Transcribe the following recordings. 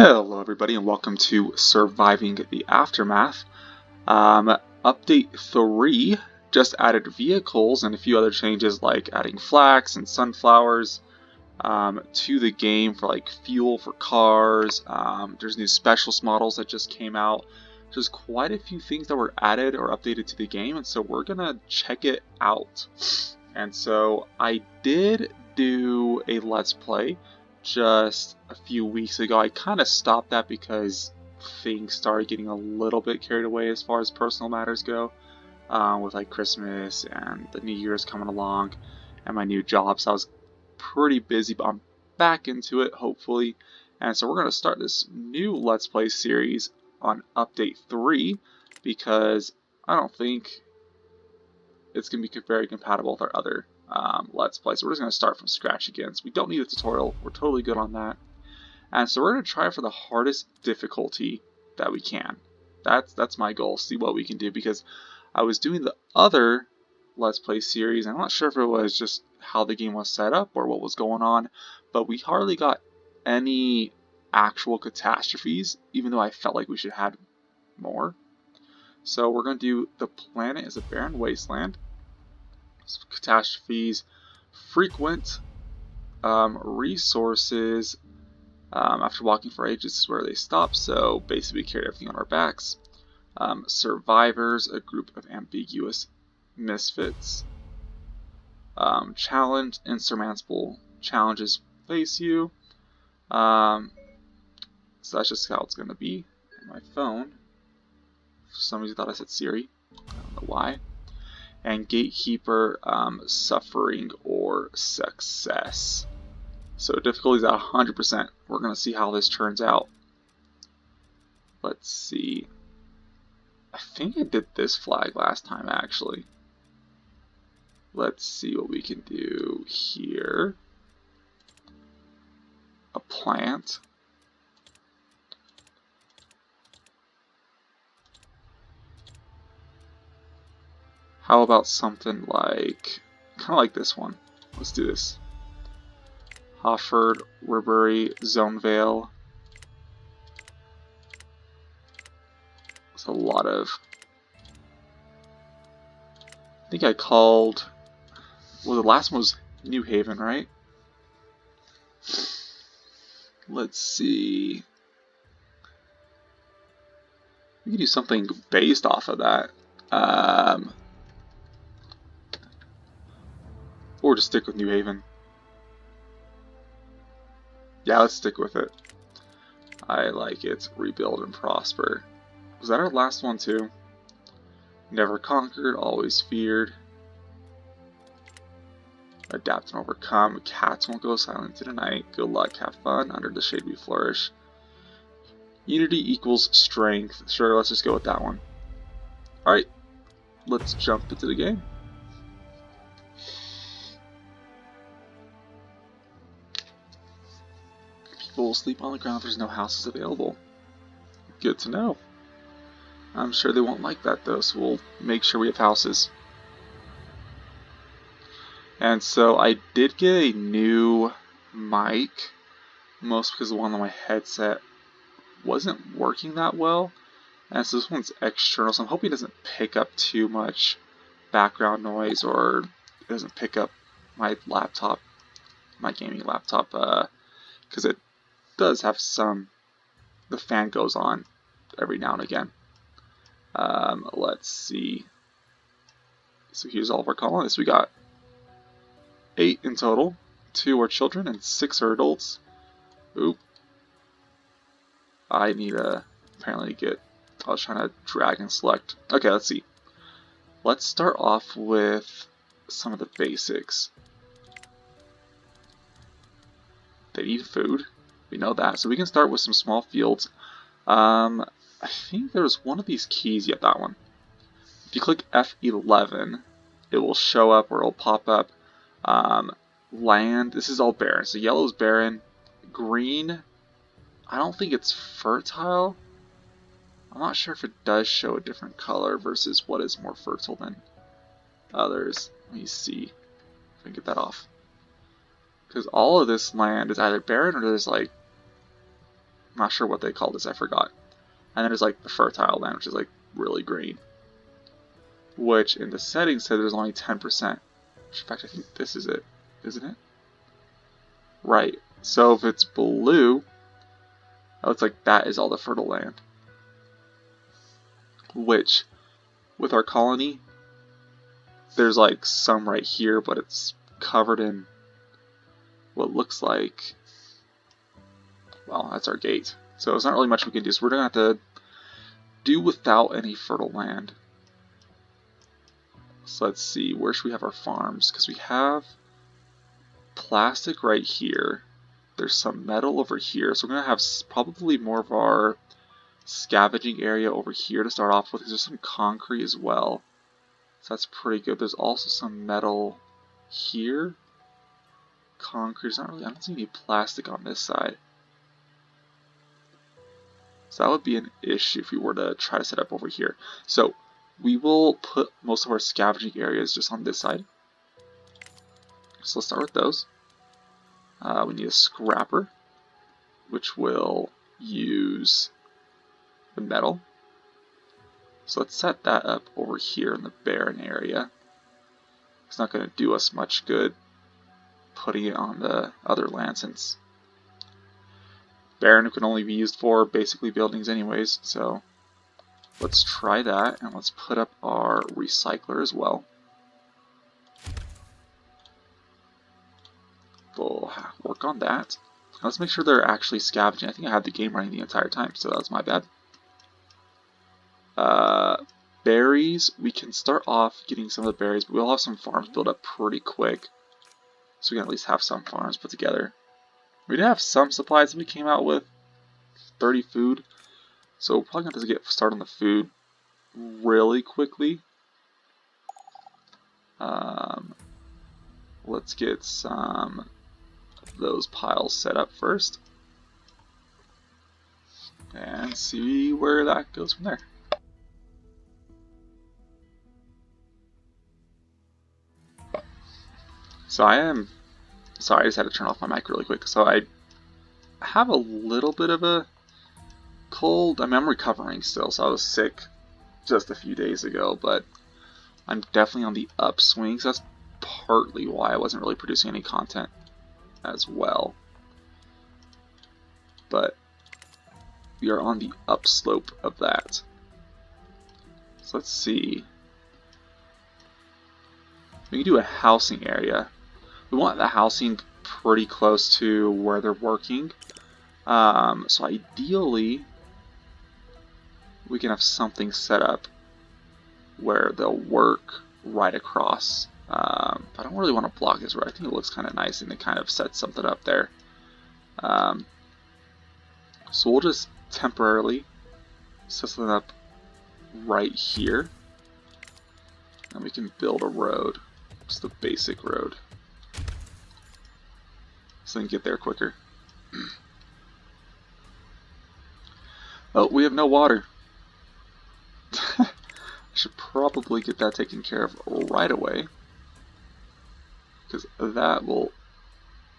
Hello everybody and welcome to Surviving the Aftermath. Update 3 just added vehicles and a few other changes like adding flax and sunflowers to the game for like fuel for cars. There's new specialist models that just came out. There's quite a few things that were added or updated to the game, and so we're gonna check it out. And so I did do a Let's Play just a few weeks ago. I kind of stopped that because things started getting a little bit carried away as far as personal matters go, with like Christmas and the New Year's coming along and my new job. So I was pretty busy, but I'm back into it hopefully. And so we're going to start this new Let's Play series on Update 3 because I don't think it's going to be very compatible with our other Let's Play. So we're just going to start from scratch again. So we don't need a tutorial. We're totally good on that. And so we're going to try for the hardest difficulty that we can. That's my goal. See what we can do, because I was doing the other Let's Play series. I'm not sure if it was just how the game was set up or what was going on, but we hardly got any actual catastrophes, even though I felt like we should have had more. So we're going to do the planet is a barren wasteland. So catastrophes frequent. Resources, after walking for ages is where they stop, so basically we carry everything on our backs. Survivors, a group of ambiguous misfits. Challenge, insurmountable challenges face you. So that's just how it's going to be on my phone. For some reason I thought I said Siri, I don't know why. And gatekeeper, suffering or success. So difficulty is at 100%. We're going to see how this turns out. Let's see. I think I did this flag last time actually. Let's see what we can do here. A plant. How about something like, kind of like this one. Let's do this. Hofford, Ribery, Zonevale. It's a lot of. I think I called. Well, the last one was New Haven, right? Let's see. We can do something based off of that. Or just stick with New Haven. Yeah, let's stick with it. I like it. Rebuild and prosper. Was that our last one too? Never conquered, always feared. Adapt and overcome. Cats won't go silent in the night. Good luck, have fun. Under the shade we flourish. Unity equals strength. Sure, let's just go with that one. Alright, let's jump into the game. People will sleep on the ground if there's no houses available. Good to know. I'm sure they won't like that though, so we'll make sure we have houses. And so I did get a new mic, mostly because the one on my headset wasn't working that well. And so this one's external, so I'm hoping it doesn't pick up too much background noise, or it doesn't pick up my laptop, my gaming laptop, because it does have some, the fan goes on every now and again. Let's see. So here's all of our colonists. We got 8 in total. 2 are children and 6 are adults. Oop. I need to apparently get. I was trying to drag and select. Okay, let's see. Let's start off with some of the basics. They need food. We know that. So we can start with some small fields. I think there's one of these keys. Yep, that one. If you click F11, it will show up, or it'll pop up. Land. This is all barren. So yellow is barren. Green, I don't think it's fertile. I'm not sure if it does show a different color versus what is more fertile than others. Let me see if I can get that off. Because all of this land is either barren or there's like not sure what they call this, I forgot. And then there's like the fertile land, which is like really green. Which in the settings said there's only 10%. Which in fact I think this is it, isn't it? Right. So if it's blue, it looks like that is all the fertile land. Which, with our colony, there's like some right here, but it's covered in what looks like, well, that's our gate. So there's not really much we can do. So we're going to have to do without any fertile land. So let's see, where should we have our farms? Because we have plastic right here. There's some metal over here. So we're going to have probably more of our scavenging area over here to start off with. There's some concrete as well. So that's pretty good. There's also some metal here. Concrete, not really, I don't see any plastic on this side. So that would be an issue if we were to try to set up over here. So we will put most of our scavenging areas just on this side. So let's start with those. We need a scrapper, which will use the metal. So let's set that up over here in the barren area. It's not going to do us much good putting it on the other land, since barren can only be used for basically buildings anyways. So let's try that, and let's put up our recycler as well. We'll work on that. Let's make sure they're actually scavenging. I think I had the game running the entire time, so that was my bad. Berries, we can start off getting some of the berries, but we'll have some farms built up pretty quick. So we can at least have some farms put together. We did have some supplies that we came out with, 30 food. So we're probably going to have to get started on the food really quickly. Let's get some of those piles set up first. And see where that goes from there. So I am sorry, I just had to turn off my mic really quick. So I have a little bit of a cold. I mean, I'm recovering still, so I was sick just a few days ago, but I'm definitely on the upswing, so that's partly why I wasn't really producing any content as well. But we are on the upslope of that. So let's see. We can do a housing area. We want the housing pretty close to where they're working. So ideally, we can have something set up where they'll work right across. I don't really want to block this road. I think it looks kind of nice, and it kind of sets something up there. So we'll just temporarily set something up right here, and we can build a road. Just a basic road, so we can get there quicker. Oh, we have no water. I should probably get that taken care of right away, because that will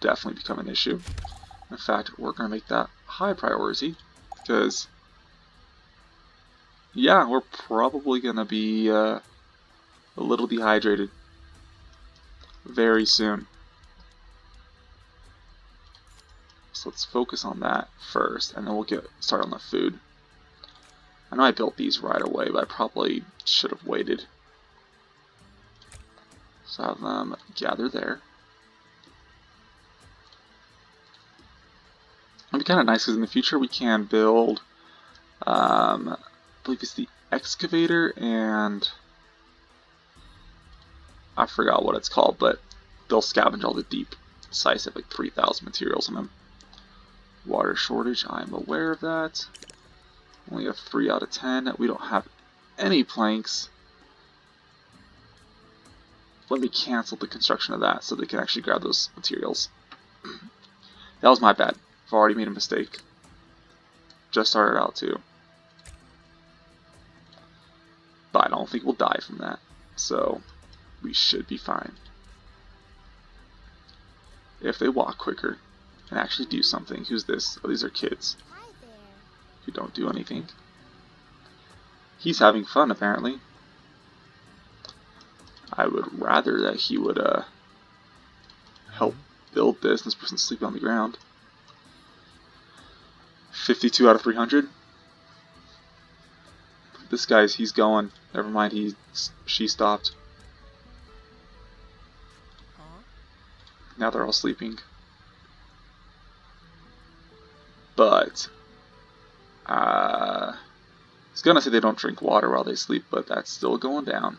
definitely become an issue. In fact, we're going to make that high priority, because yeah, we're probably going to be a little dehydrated very soon. So let's focus on that first, and then we'll get started on the food. I know I built these right away, but I probably should have waited. So have them gather there. It'll be kind of nice because in the future we can build, I believe it's the excavator, and I forgot what it's called, but they'll scavenge all the deep sites. Have like 3,000 materials in them. Water shortage, I'm aware of that. Only have 3 out of 10. We don't have any planks. Let me cancel the construction of that so they can actually grab those materials. That was my bad. I've already made a mistake. Just started out too. But I don't think we'll die from that. So we should be fine. If they walk quicker and actually do something. Who's this? Oh, these are kids. Hi there. if you don't do anything. He's having fun, apparently. I would rather that he would help build this. This person's sleeping on the ground. 52 out of 300. This guy's, he's going. Never mind, she stopped. Now they're all sleeping. But I was gonna say they don't drink water while they sleep, but that's still going down.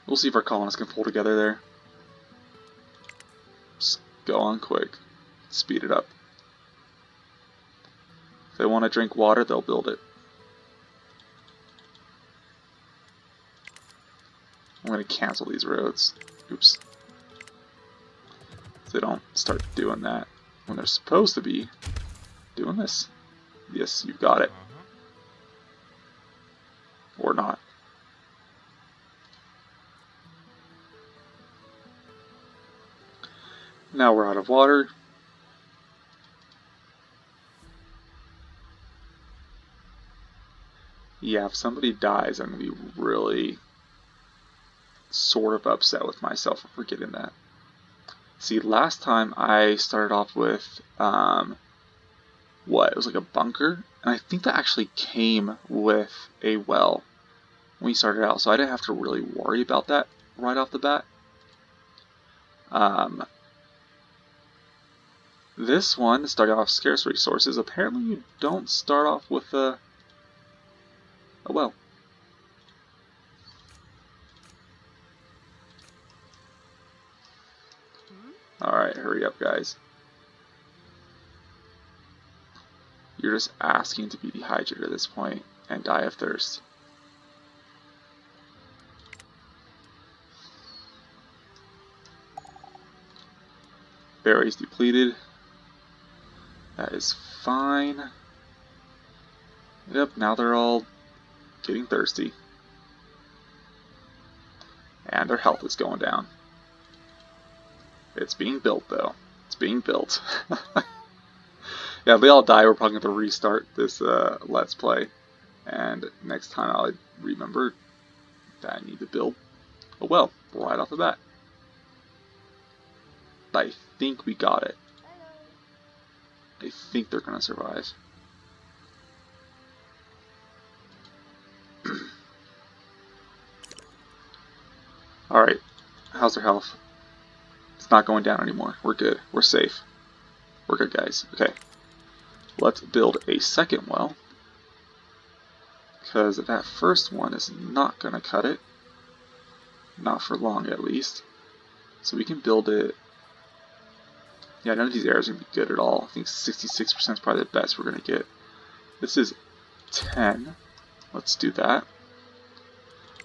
We'll see if our colonists can pull together there. Just go on quick. Speed it up. If they want to drink water, they'll build it. I'm going to cancel these roads. Oops. So they don't start doing that when they're supposed to be doing this. Yes, you've got it. Or not. Now we're out of water. Yeah, if somebody dies, I'm going to be really sort of upset with myself for forgetting that. See, last time I started off with, what? It was like a bunker? And I think that actually came with a well when we started out, so I didn't have to really worry about that right off the bat. This one, starting off scarce resources, apparently you don't start off with a well. Alright, hurry up, guys. You're just asking to be dehydrated at this point and die of thirst. Berries depleted. That is fine. Yep, now they're all getting thirsty. And their health is going down. It's being built, though. It's being built. Yeah, if they all die, we're probably going to restart this Let's Play. And next time I'll remember that I need to build a well right off the bat. I think we got it. I think they're going to survive. Alright, how's their health? It's not going down anymore. We're good. We're safe. We're good, guys. Okay. Let's build a second well. Because that first one is not going to cut it. Not for long, at least. So we can build it. Yeah, none of these areas are going to be good at all. I think 66% is probably the best we're going to get. This is 10. Let's do that.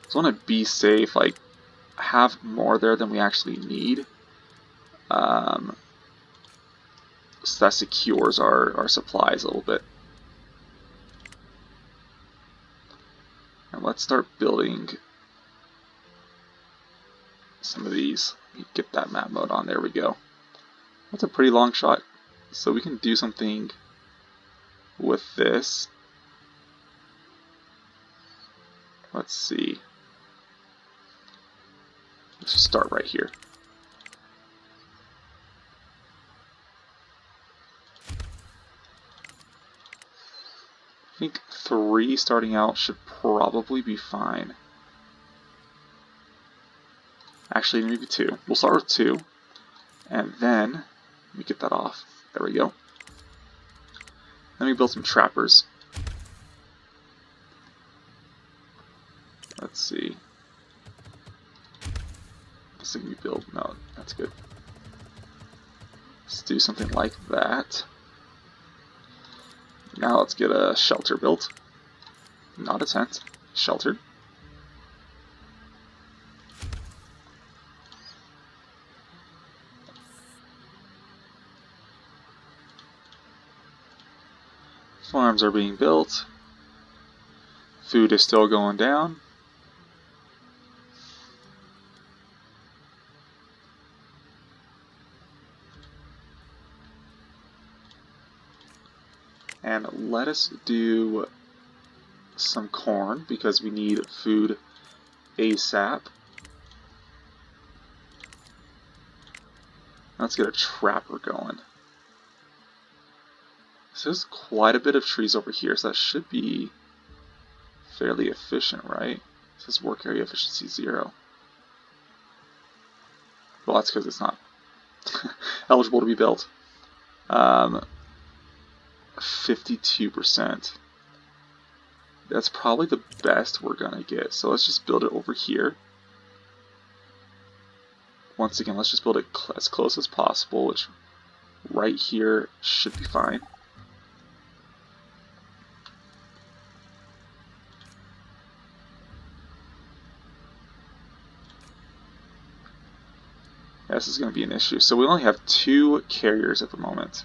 Just want to be safe, like, have more there than we actually need. So that secures our supplies a little bit. And let's start building some of these. Get that map mode on. There we go. That's a pretty long shot. So we can do something with this. Let's see. Let's just start right here. I think 3 starting out should probably be fine. Actually, maybe 2. We'll start with 2. And then, let me get that off. There we go. Let me build some trappers. Let's see. This thing we build. No, that's good. Let's do something like that. Now let's get a shelter built. Not a tent. Sheltered. Farms are being built. Food is still going down. And let us do some corn because we need food ASAP. Let's get a trapper going. So there's quite a bit of trees over here, so that should be fairly efficient, right? It says work area efficiency 0. Well, that's because it's not eligible to be built. 52%. That's probably the best we're gonna get. So let's just build it over here. Once again, let's just build it as close as possible, which right here should be fine. This is going to be an issue. So we only have 2 carriers at the moment.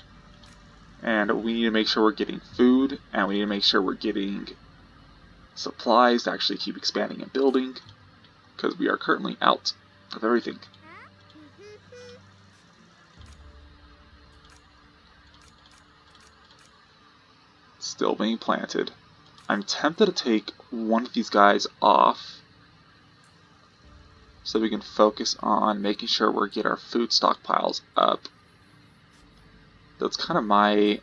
And we need to make sure we're getting food, and we need to make sure we're getting supplies to actually keep expanding and building, because we are currently out of everything. Still being planted. I'm tempted to take one of these guys off so we can focus on making sure we get our food stockpiles up. That's kind of my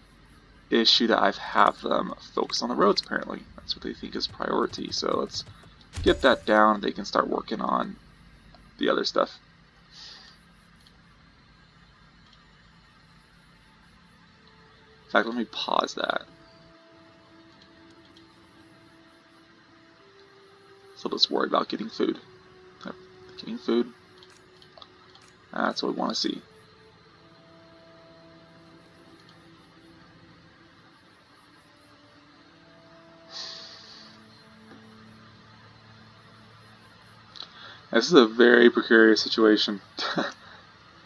issue, that I have them focus on the roads apparently. That's what they think is priority. So let's get that down. They can start working on the other stuff. In fact, let me pause that. So let's worry about getting food. Getting food. That's what we want to see. This is a very precarious situation.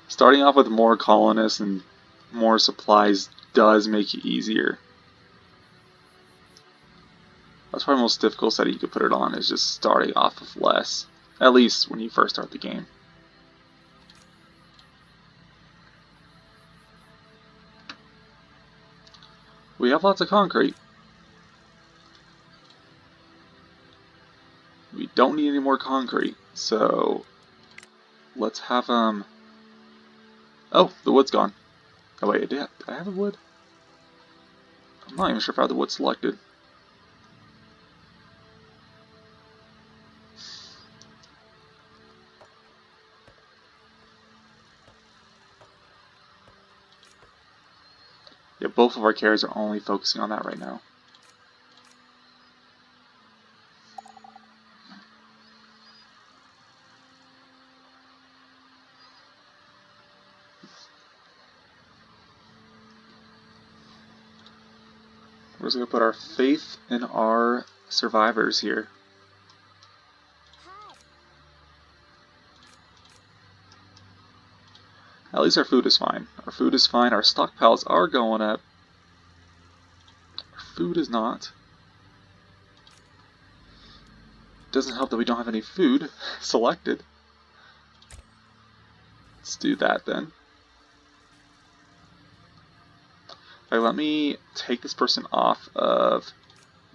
Starting off with more colonists and more supplies does make it easier. That's probably the most difficult setting you could put it on, is just starting off with less. At least when you first start the game. We have lots of concrete. We don't need any more concrete, so let's have Oh, the wood's gone. Oh wait, did I have the wood? I'm not even sure if I have the wood selected. Yeah, both of our carriers are only focusing on that right now. We're just going to put our faith in our survivors here. At least our food is fine. Our food is fine. Our stockpiles are going up. Our food is not. Doesn't help that we don't have any food selected. Let's do that then. Right, let me take this person off of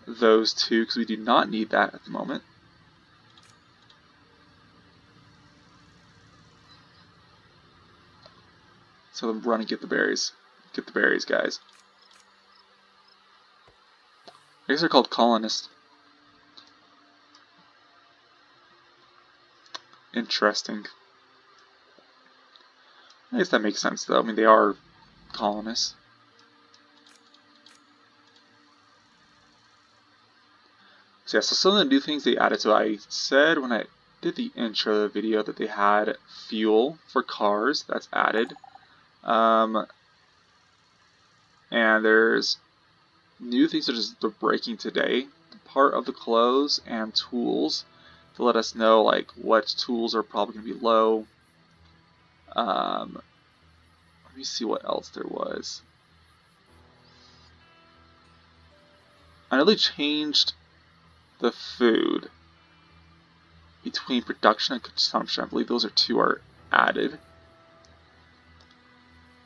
those 2 because we do not need that at the moment. So then run and get the berries. Get the berries, guys. I guess they're called colonists. Interesting. I guess that makes sense though. I mean, they are colonists. So yeah, so some of the new things they added. So I said when I did the intro of the video that they had fuel for cars. That's added. And there's new things such as the breaking today part of the clothes and tools to let us know like what tools are probably going to be low. Let me see what else there was. I know they changed the food between production and consumption. I believe those are 2 are added.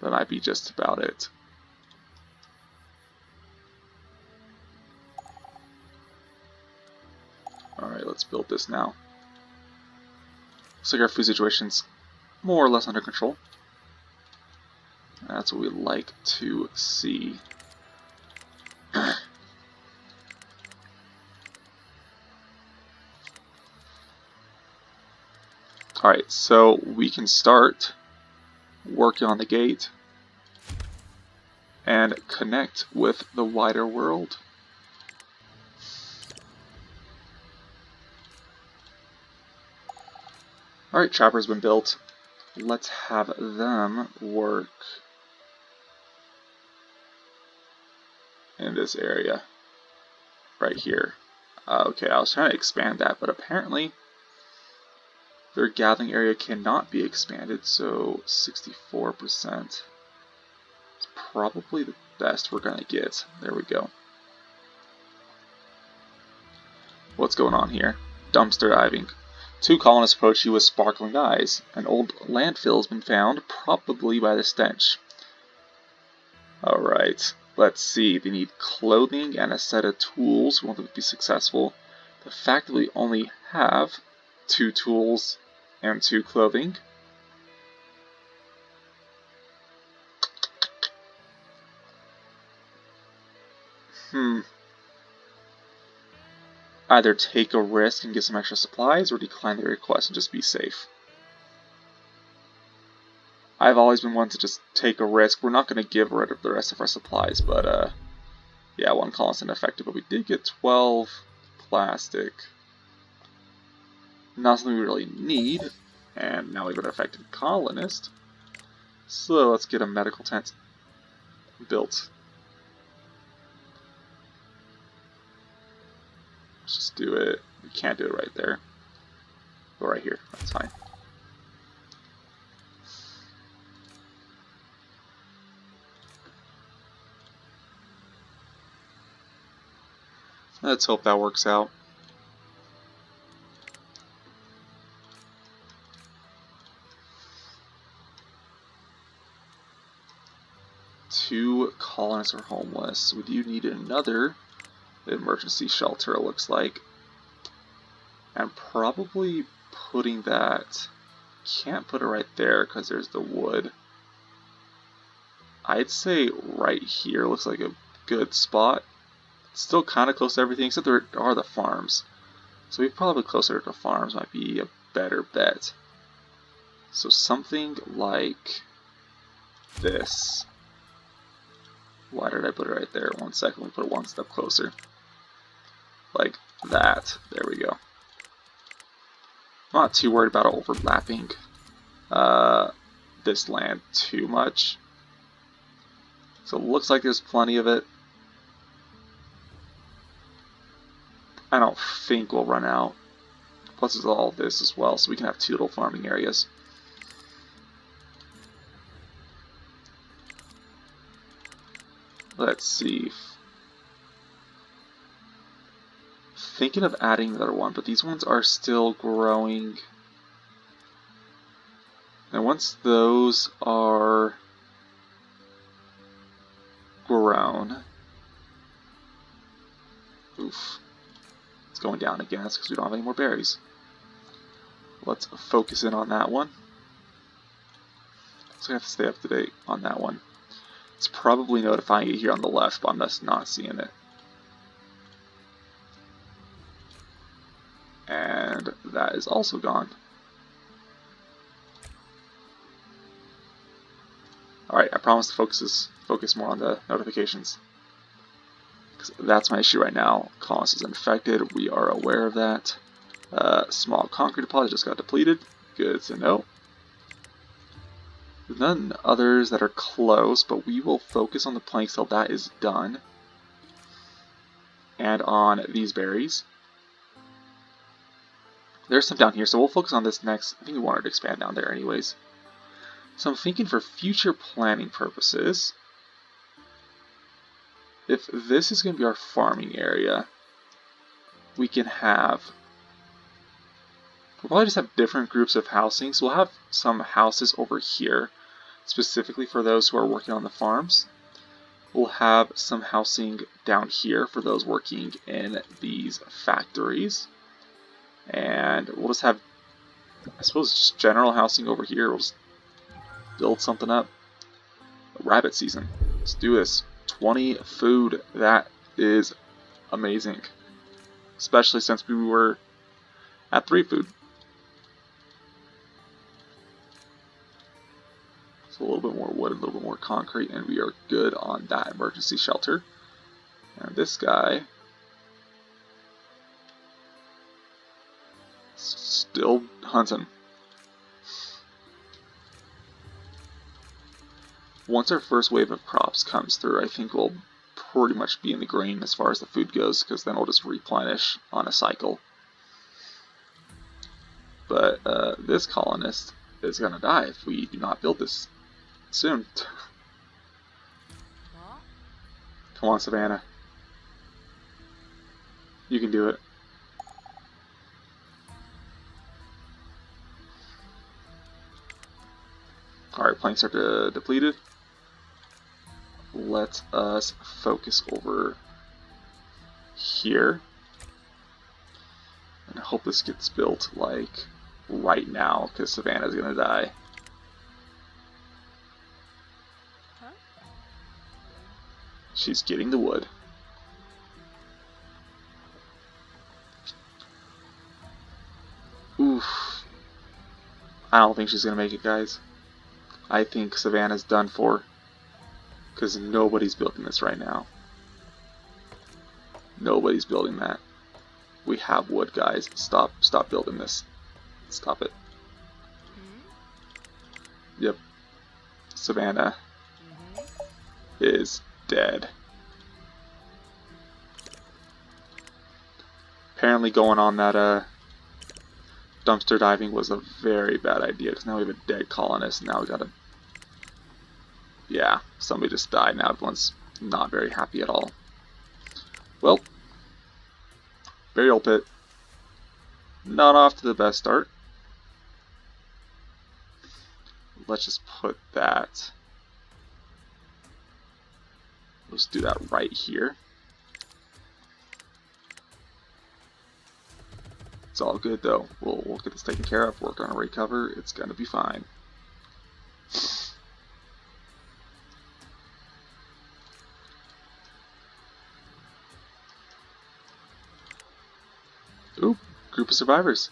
That might be just about it. Alright, let's build this now. Looks like our food situation's more or less under control. That's what we like to see. Alright, so we can start working on the gate and connect with the wider world. Alright, trapper's been built. Let's have them work in this area right here. Okay, I was trying to expand that, but apparently their gathering area cannot be expanded, so 64% is probably the best we're gonna get. There we go. What's going on here? Dumpster diving. 2 colonists approach you with sparkling eyes. An old landfill has been found, probably by the stench. Alright, let's see. They need clothing and a set of tools. We want them to be successful. The fact that we only have 2 tools and 2 clothing. Either take a risk and get some extra supplies, or decline the request and just be safe. I've always been one to just take a risk. We're not going to give rid of the rest of our supplies, but yeah, 1 colonist ineffective, but we did get 12 plastic. Not something we really need, and now we have an affected colonist. So let's get a medical tent built. Let's just do it. We can't do it right there. Go right here. That's fine. Let's hope that works out. Two colonists are homeless. We do need another emergency shelter, it looks like. And probably putting that... Can't put it right there because there's the wood. I'd say right here looks like a good spot. It's still kind of close to everything, except there are the farms. So probably closer to farms might be a better bet. So something like this. Why did I put it right there? 1 second, we put it 1 step closer. Like that. There we go. I'm not too worried about overlapping this land too much. So it looks like there's plenty of it. I don't think we'll run out. Plus there's all this as well, so we can have 2 little farming areas. Let's see. Thinking of adding another one, but these ones are still growing. And once those are grown, oof, it's going down again. That's because we don't have any more berries. Let's focus in on that one. So I have to stay up to date on that one. It's probably notifying you here on the left, but I'm just not seeing it. And that is also gone. Alright, I promise to focus more on the notifications. Because that's my issue right now. Colonist is infected, we are aware of that. Small concrete deposit just got depleted. Good to know. None others that are close, but we will focus on the planks till that is done. And on these berries. There's some down here, so we'll focus on this next. I think we wanted to expand down there anyways. So I'm thinking for future planning purposes, if this is going to be our farming area, we can have... We'll probably just have different groups of housing. So we'll have some houses over here, specifically for those who are working on the farms. We'll have some housing down here for those working in these factories. And we'll just have, I suppose, just general housing over here. We'll just build something up. Rabbit season. Let's do this. 20 food. That is amazing. Especially since we were at 3 food. So a little bit more wood, a little bit more concrete, and we are good on that emergency shelter. And this guy still hunting. Once our first wave of crops comes through, I think we'll pretty much be in the green as far as the food goes, because then we'll just replenish on a cycle. But this colonist is going to die if we do not build this soon. Come on, Savannah. You can do it. Alright, planks are depleted. Let us focus over here. And I hope this gets built, like, right now, because Savannah's gonna die. She's getting the wood. Oof. I don't think she's gonna make it, guys. I think Savannah's done for. Because nobody's building this right now. Nobody's building that. We have wood, guys. Stop building this. Stop it. Yep. Savannah is dead. Apparently going on that dumpster diving was a very bad idea, because now we have a dead colonist, and now we gotta... Yeah, somebody just died, now everyone's not very happy at all. Well, burial pit. Not off to the best start. Let's just put that... Let's do that right here. It's all good though. We'll get this taken care of, work on a recover, it's gonna be fine. Ooh, group of survivors.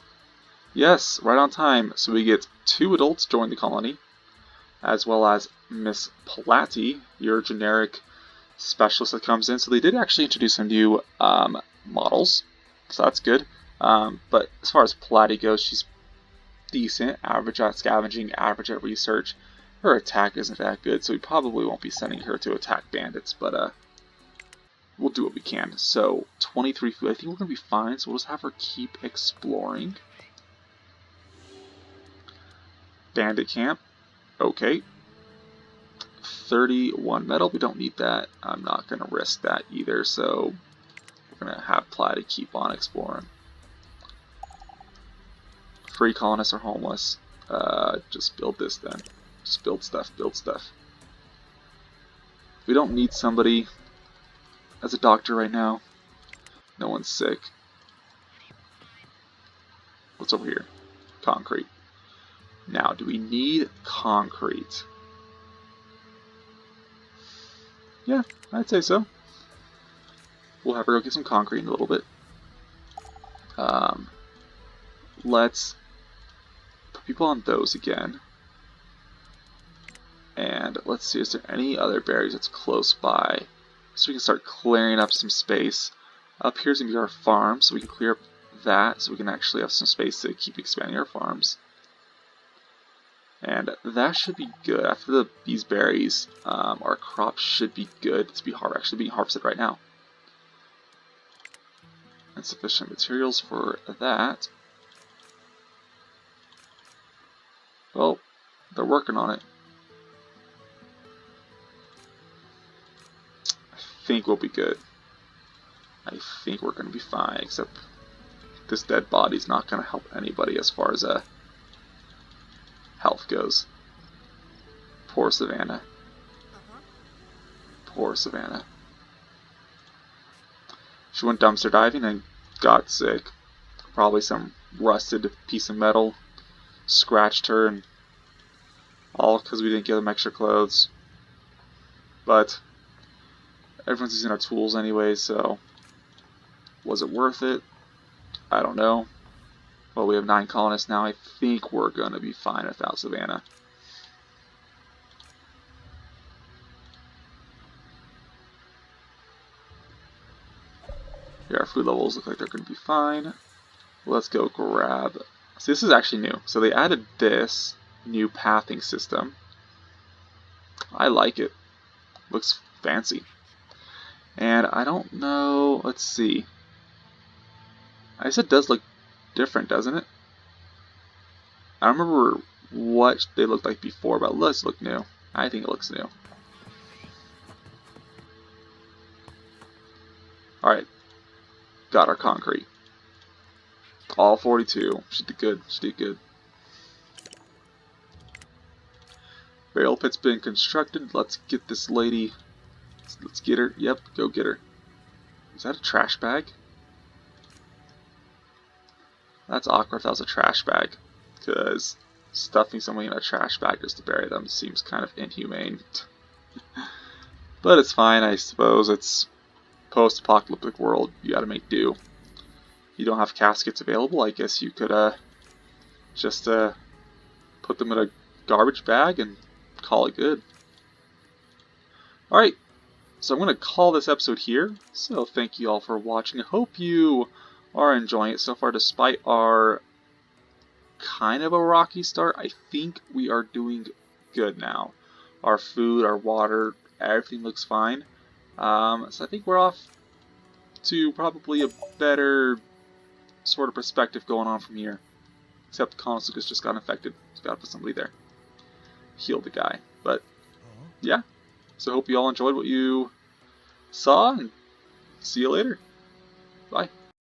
Yes, right on time. So we get 2 adults join the colony, as well as Miss Platy, your generic specialist that comes in. So they did actually introduce some new models, so that's good. But as far as Platy goes, she's decent, average at scavenging, average at research. Her attack isn't that good, so we probably won't be sending her to attack bandits, but we'll do what we can. So 23 food, I think we're gonna be fine. So we'll just have her keep exploring. Bandit camp, okay. 31 metal, we don't need that. I'm not gonna risk that either, so we're gonna have Platy keep on exploring. Free colonists are homeless. Just build this then. Just build stuff, build stuff. We don't need somebody as a doctor right now. No one's sick. What's over here? Concrete. Now, do we need concrete? Yeah, I'd say so. We'll have her go get some concrete in a little bit. Let's put people on those again. And let's see, is there any other berries that's close by? So we can start clearing up some space. Up here's going to be our farm, so we can clear up that, so we can actually have some space to keep expanding our farms. And that should be good. After these berries, our crop should be good to be actually being harvested right now. And sufficient materials for that. Well, they're working on it. I think we'll be good. I think we're going to be fine, except this dead body's not going to help anybody as far as health goes. Poor Savannah. Poor Savannah. She went dumpster diving and got sick. Probably some rusted piece of metal scratched her, and all because we didn't give them extra clothes. But everyone's using our tools anyway, so was it worth it? I don't know. Well, we have 9 colonists now. I think we're going to be fine without Savannah. Yeah, our food levels look like they're going to be fine. Let's go grab... So this is actually new. So they added this new pathing system. I like it. Looks fancy. And I don't know... Let's see. I guess it does look different, doesn't it? I don't remember what they looked like before, but let's look new. I think it looks new. Alright. Got our concrete. All 42. She did good. She did good. Burial pit's been constructed. Let's get this lady. Let's get her. Yep, go get her. Is that a trash bag? That's awkward if that was a trash bag. Because stuffing somebody in a trash bag just to bury them seems kind of inhumane. But it's fine, I suppose. It's post-apocalyptic world. You gotta make do. You don't have caskets available, I guess you could just put them in a garbage bag and call it good. Alright, so I'm going to call this episode here. So thank you all for watching. I hope you are enjoying it so far despite our kind of a rocky start. I think we are doing good now. Our food, our water, everything looks fine. So I think we're off to probably a better sort of perspective going on from here. Except Konosuke's just got infected. So gotta put somebody there. Heal the guy. But yeah. So I hope you all enjoyed what you saw, and see you later. Bye.